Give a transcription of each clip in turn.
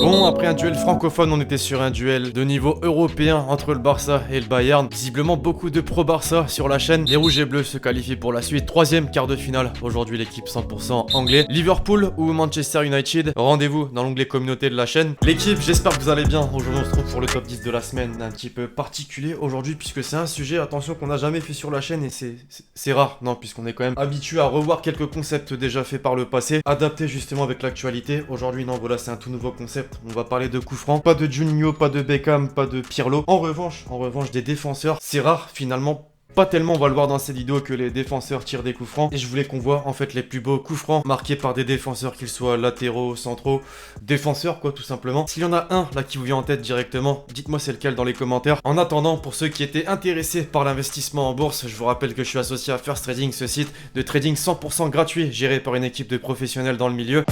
Bon, après un duel francophone, on était sur un duel de niveau européen entre le Barça et le Bayern. Visiblement beaucoup de pro-Barça sur la chaîne. Les rouges et bleus se qualifient pour la suite. Troisième quart de finale. Aujourd'hui l'équipe 100% anglais. Liverpool ou Manchester United. Rendez-vous dans l'onglet communauté de la chaîne. L'équipe, j'espère que vous allez bien. Aujourd'hui on se retrouve pour le top 10 de la semaine. Un petit peu particulier aujourd'hui puisque c'est un sujet, attention, qu'on n'a jamais fait sur la chaîne et c'est rare. Non, puisqu'on est quand même habitué à revoir quelques concepts déjà faits par le passé, adaptés justement avec l'actualité. Aujourd'hui non, voilà, c'est un tout nouveau concept. On va parler de coups francs. Pas de Juninho, pas de Beckham, pas de Pirlo. En revanche, des défenseurs. C'est rare finalement. Pas tellement, on va le voir dans cette vidéo, que les défenseurs tirent des coups francs. Et je voulais qu'on voit en fait les plus beaux coups francs marqués par des défenseurs, qu'ils soient latéraux, centraux, défenseurs quoi, tout simplement. S'il y en a un là qui vous vient en tête directement, dites-moi c'est lequel dans les commentaires. En attendant, pour ceux qui étaient intéressés par l'investissement en bourse, je vous rappelle que je suis associé à First Trading, ce site de trading 100% gratuit, géré par une équipe de professionnels dans le milieu.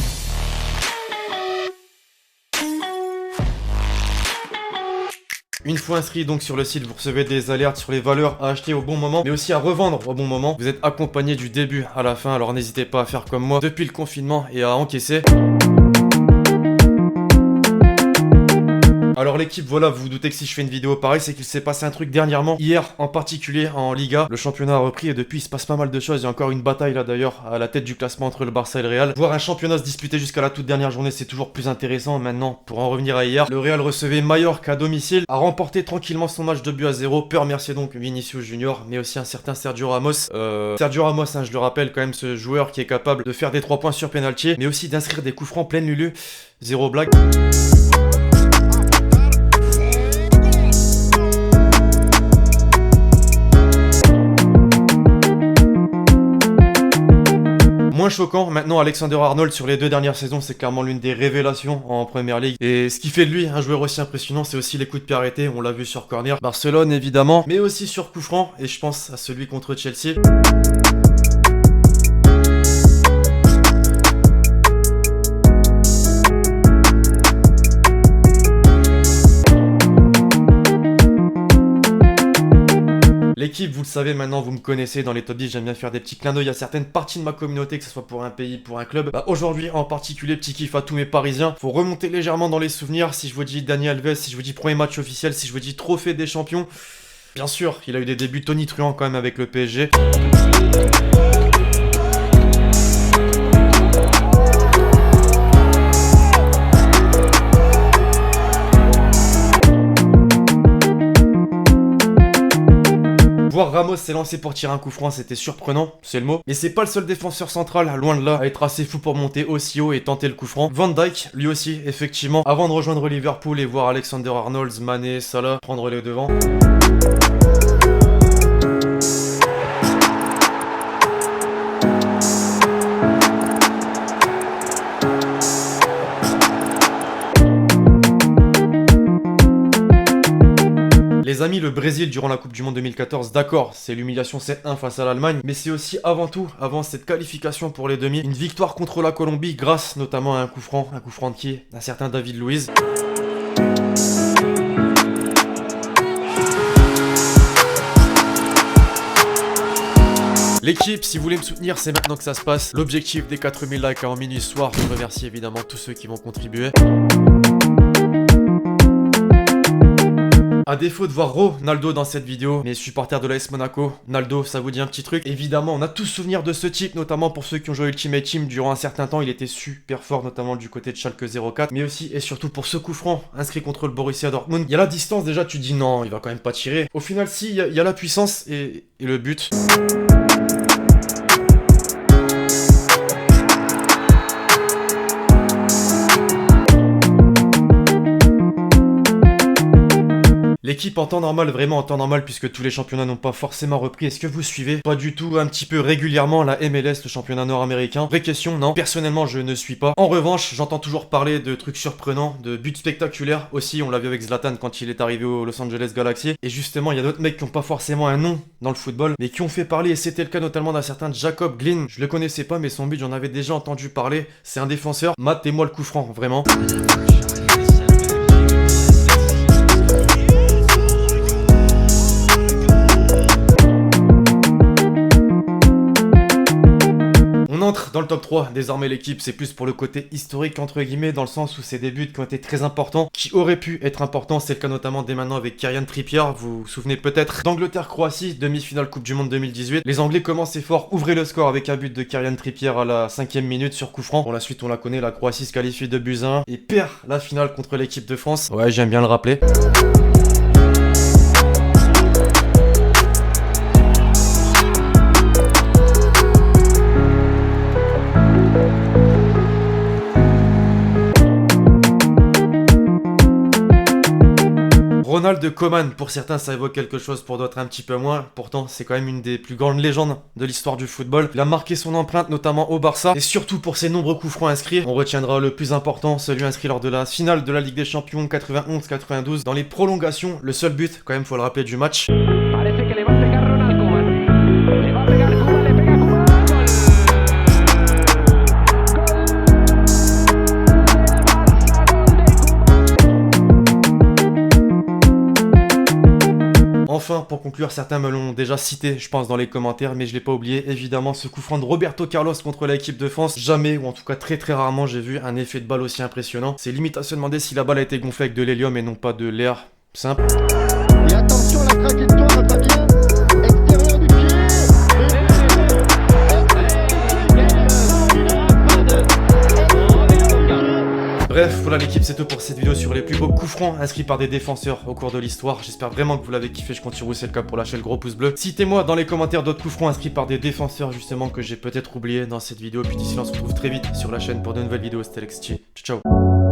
Une fois inscrit donc sur le site, vous recevez des alertes sur les valeurs à acheter au bon moment, mais aussi à revendre au bon moment. Vous êtes accompagné du début à la fin, alors n'hésitez pas à faire comme moi depuis le confinement et à encaisser. Alors l'équipe, voilà, vous vous doutez que si je fais une vidéo pareil, c'est qu'il s'est passé un truc dernièrement. Hier en particulier en Liga, le championnat a repris et depuis il se passe pas mal de choses. Il y a encore une bataille là d'ailleurs à la tête du classement entre le Barça et le Real. Voir un championnat se disputer jusqu'à la toute dernière journée, c'est toujours plus intéressant. Maintenant, pour en revenir à hier, le Real recevait Mallorca à domicile, a remporté tranquillement son match de but à 0. Peut remercier donc Vinicius Junior, mais aussi un certain Sergio Ramos. Sergio Ramos, hein, je le rappelle quand même, ce joueur qui est capable de faire des 3 points sur penalty, mais aussi d'inscrire des coups francs pleine lulu. Zéro blague. Moins choquant, maintenant Alexander Arnold sur les 2 dernières saisons, c'est clairement l'une des révélations en Première Ligue. Et ce qui fait de lui un joueur aussi impressionnant, c'est aussi les coups de pied arrêtés, on l'a vu sur corner, Barcelone évidemment, mais aussi sur coup franc, et je pense à celui contre Chelsea. L'équipe, vous le savez maintenant, vous me connaissez dans les top 10, j'aime bien faire des petits clins d'œil à certaines parties de ma communauté, que ce soit pour un pays, pour un club. Bah, aujourd'hui en particulier, petit kiff à tous mes Parisiens. Faut remonter légèrement dans les souvenirs. Si je vous dis Dani Alves, si je vous dis premier match officiel, si je vous dis trophée des champions, bien sûr, il a eu des débuts tonitruants quand même avec le PSG. Voir Ramos s'est lancé pour tirer un coup franc, c'était surprenant, c'est le mot. Mais c'est pas le seul défenseur central, loin de là, à être assez fou pour monter aussi haut et tenter le coup franc. Van Dijk, lui aussi, effectivement, avant de rejoindre Liverpool et voir Alexander Arnold, Mané, Salah prendre les devants. Les amis, le Brésil durant la Coupe du Monde 2014, d'accord, c'est l'humiliation 7-1 face à l'Allemagne, mais c'est aussi avant tout, avant cette qualification pour les demi, une victoire contre la Colombie grâce notamment à un coup franc de qui? Un certain David Luiz. L'équipe, si vous voulez me soutenir, c'est maintenant que ça se passe. L'objectif des 4000 likes avant minuit ce soir, je remercie évidemment tous ceux qui vont contribuer. A défaut de voir Ronaldo dans cette vidéo, mes supporters de l'AS Monaco, Naldo, ça vous dit un petit truc? Évidemment, on a tous souvenir de ce type, notamment pour ceux qui ont joué Ultimate Team durant un certain temps, il était super fort, notamment du côté de Schalke 04, mais aussi et surtout pour ce coup franc, inscrit contre le Borussia Dortmund. Il y a la distance déjà, tu te dis non, il va quand même pas tirer. Au final, si, il y a la puissance et le but. L'équipe en temps normal, vraiment en temps normal, puisque tous les championnats n'ont pas forcément repris. Est-ce que vous suivez? Pas du tout, un petit peu régulièrement la MLS, le championnat nord-américain. Vraie question, non. Personnellement, je ne suis pas. En revanche, j'entends toujours parler de trucs surprenants, de buts spectaculaires. Aussi, on l'a vu avec Zlatan quand il est arrivé au Los Angeles Galaxy. Et justement, il y a d'autres mecs qui n'ont pas forcément un nom dans le football, mais qui ont fait parler. Et c'était le cas notamment d'un certain Jacob Glynn. Je le connaissais pas, mais son but, j'en avais déjà entendu parler. C'est un défenseur. Matez-moi le coup franc, vraiment. On entre dans le top 3. Désormais l'équipe c'est plus pour le côté historique entre guillemets, dans le sens où c'est des buts qui ont été très importants, qui auraient pu être importants. C'est le cas notamment dès maintenant avec Kieran Trippier. Vous vous souvenez peut-être d'Angleterre-Croatie, demi-finale Coupe du Monde 2018. Les Anglais commençaient fort, ouvrez le score avec un but de Kieran Trippier à la 5e minute sur coup franc. Pour la suite on la connaît, la Croatie se qualifie de buts 1 et perd la finale contre l'équipe de France. Ouais, j'aime bien le rappeler. Ronald Koeman, pour certains ça évoque quelque chose, pour d'autres un petit peu moins. Pourtant c'est quand même une des plus grandes légendes de l'histoire du football. Il a marqué son empreinte notamment au Barça, et surtout pour ses nombreux coups francs inscrits. On retiendra le plus important, celui inscrit lors de la finale de la Ligue des Champions 91-92. Dans les prolongations, le seul but, quand même faut le rappeler, du match. Enfin, pour conclure, certains me l'ont déjà cité, je pense, dans les commentaires, mais je l'ai pas oublié, évidemment, ce coup franc de Roberto Carlos contre l'équipe de France. Jamais, ou en tout cas très très rarement, j'ai vu un effet de balle aussi impressionnant. C'est limite à se demander si la balle a été gonflée avec de l'hélium et non pas de l'air simple. Et attention, la trajectoire va bien. Extérieur du pied. Bref, voilà l'équipe, c'est tout pour cette vidéo sur les plus beaux coups francs inscrits par des défenseurs au cours de l'histoire. J'espère vraiment que vous l'avez kiffé, je compte sur vous, c'est le cas pour lâcher le gros pouce bleu. Citez-moi dans les commentaires d'autres coups francs inscrits par des défenseurs justement que j'ai peut-être oublié dans cette vidéo. Puis d'ici là, on se retrouve très vite sur la chaîne pour de nouvelles vidéos. C'était Alexis. Ciao, ciao.